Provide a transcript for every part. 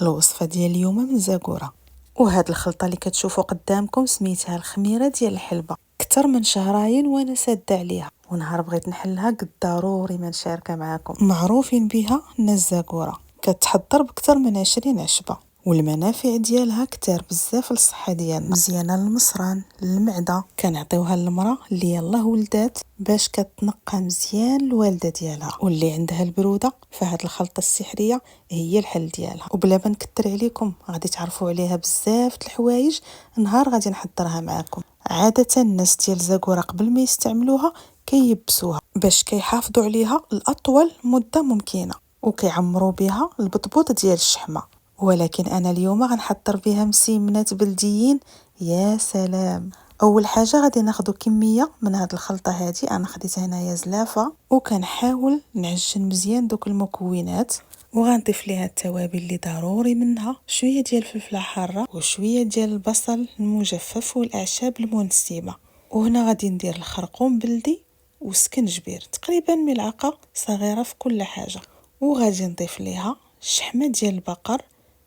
الوصفه ديال اليوم من زاكوره. وهاد الخلطه اللي كتشوفوا قدامكم سميتها الخميره ديال الحلبه. اكثر من شهرين وانا ساده عليها، ونهار بغيت نحلها قد ضروري ما نشاركها معاكم. معروفين بها الناس زاكوره، كتحضر بكثر من 20 عشبه، والمنافع ديالها كتار بزاف للصحه ديالنا. مزيانه للمصران، للمعده، كنعطيوها للمراه اللي يلاه ولدات باش كتنقى مزيان الوالده ديالها، واللي عندها البروده فهاد الخلطه السحريه هي الحل ديالها. وبلا ما نكثر عليكم غادي تعرفوا عليها بزاف د الحوايج نهار غادي نحضرها معكم. عاده الناس ديال زاكوره قبل ما يستعملوها كيبسوها باش كيحافظوا عليها لاطول مده ممكنه، وكيعمروا بها البطبوط ديال الشحمه. ولكن انا اليوم غنحضر بها مسيمنات بلديين يا سلام. اول حاجه غادي ناخذ كميه من هاد الخلطه هادي، انا خديت هنايا زلافه، وكنحاول نعجن مزيان دوك المكونات، وغنضيف ليها التوابل اللي ضروري منها، شويه ديال الفلفله حاره وشويه ديال البصل المجفف والاعشاب المنسمه. وهنا غادي ندير الخرقوم بلدي وسكنجبير، تقريبا ملعقه صغيره في كل حاجه. وغادي نضيف ليها شحمه ديال البقر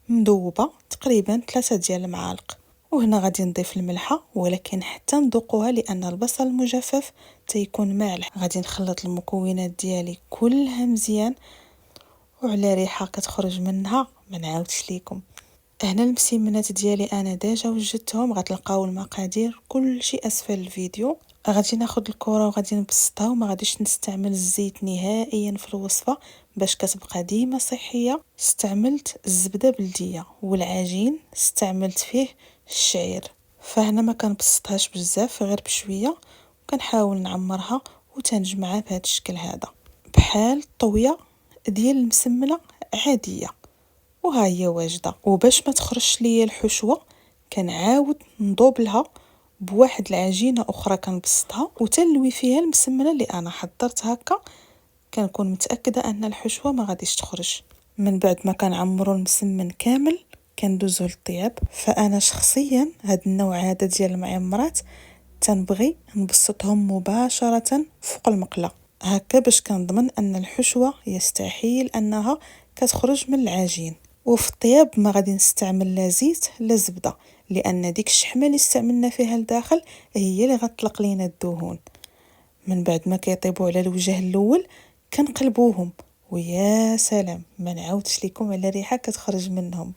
مذوبه تقريبا 3 ديال المعالق. وهنا غادي نضيف الملحه، ولكن حتى نذوقوها لان البصل المجفف تيكون مالح. غادي نخلط المكونات ديالي كلها مزيان، وعلى ريحه كتخرج منها ما نعاودش ليكم. هنا المسيمنات ديالي انا ديجا وجدتهم، غتلقاو المقادير كل شيء اسفل الفيديو. غادي ناخذ الكره وغادي نبسطها، وما غاديش نستعمل الزيت نهائيا في الوصفه باش كتبقى ديما صحيه. استعملت الزبده بلديه، والعجين استعملت فيه الشعير. فهنا ما كنبسطهاش بزاف، غير بشويه، وكنحاول نعمرها وتنجمعها بهذا الشكل هذا بحال الطويه ديال المسمنه عاديه. وها هي واجده. وباش ما تخرجش ليا الحشوه كنعاود نضوبلها بواحد العجينه اخرى كنبسطها وتنلوي فيها المسمنه اللي انا حضرت هكا، كنكون متاكده ان الحشوه ما غاديش تخرج. من بعد ما كنعمروا المسمن كامل كندوزو للطياب. فانا شخصيا هاد النوع هذا ديال المعمرات تنبغي نبسطهم مباشره فوق المقله هكا، باش كنضمن ان الحشوه يستحيل انها كتخرج من العجين. وفي الطياب ما غادي نستعمل لا زيت لا زبده، لان ديك الشحمه اللي استعملنا فيها لداخل هي اللي غتطلق لينا الدهون. من بعد ما كيطيبوا على الوجه الاول كنقلبوهم، ويا سلام ما نعاودش لكم على ريحه كتخرج منهم.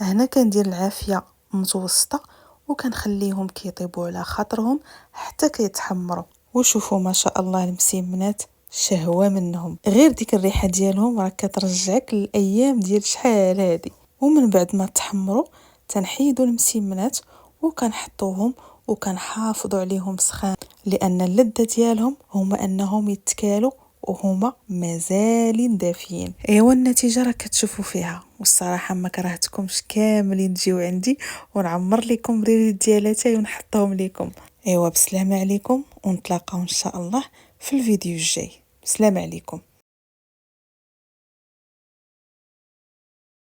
هنا كندير العافيه متوسطه، وكنخليهم كيطيبوا على خاطرهم حتى كيتحمروا. وشوفوا ما شاء الله المسيمنات شهوه منهم، غير ديك الريحه ديالهم راه كترجعك للايام ديال شحال هادي. ومن بعد ما تحمروا تنحيدوا المسيمنات وكنحطوهم وكنحافظوا عليهم سخان، لان اللذه ديالهم هما انهم يتكالوا وهما مازالين دافيين. ايوا النتيجه راه كتشوفوا فيها، والصراحه ما كرهتكمش كاملين تجيو عندي ونعمر لكم بريد ديالاتي ونحطهم لكم. ايوا بسلامه عليكم، ونتلاقاو ان شاء الله في الفيديو الجاي. بسلامه عليكم.